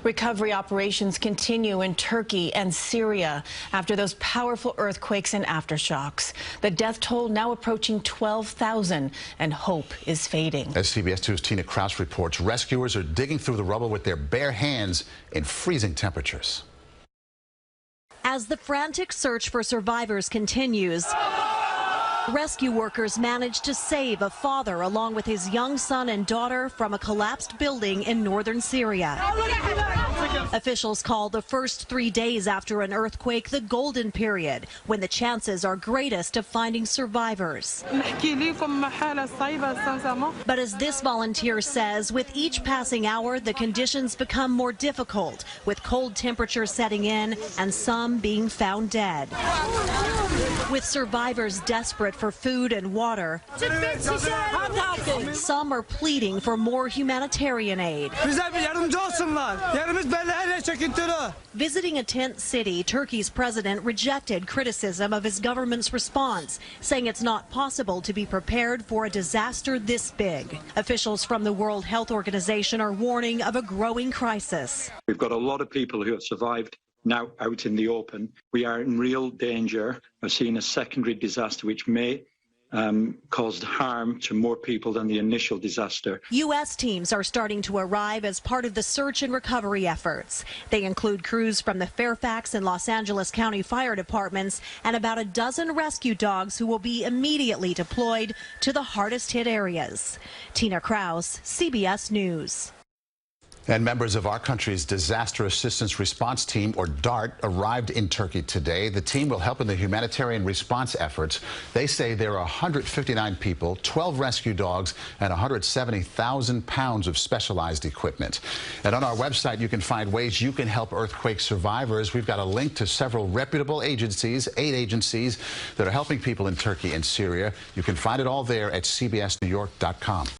Recovery operations continue in Turkey and Syria after those powerful earthquakes and aftershocks. The death toll now approaching 12,000, and hope is fading. As CBS 2's Tina Kraus reports, rescuers are digging through the rubble with their bare hands in freezing temperatures. As the frantic search for survivors continues, rescue workers managed to save a father along with his young son and daughter from a collapsed building in northern Syria. Officials call the first 3 days after an earthquake the golden period, when the chances are greatest of finding survivors. But as this volunteer says, with each passing hour, the conditions become more difficult, with cold temperatures setting in and some being found dead. With survivors desperate for food and water, some are pleading for more humanitarian aid. Visiting a tent city, Turkey's president rejected criticism of his government's response, saying it's not possible to be prepared for a disaster this big. Officials from the World Health Organization are warning of a growing crisis. We've got a lot of people who have survived now out in the open. We are in real danger of seeing a secondary disaster which may caused harm to more people than the initial disaster. U.S. teams are starting to arrive as part of the search and recovery efforts. They include crews from the Fairfax and Los Angeles County Fire Departments and about a dozen rescue dogs who will be immediately deployed to the hardest hit areas. Tina Kraus, CBS News. And members of our country's Disaster Assistance Response Team, or DART, arrived in Turkey today. The team will help in the humanitarian response efforts. They say there are 159 people, 12 rescue dogs, and 170,000 pounds of specialized equipment. And on our website, you can find ways you can help earthquake survivors. We've got a link to several reputable agencies, 8 agencies that are helping people in Turkey and Syria. You can find it all there at cbsnewyork.com.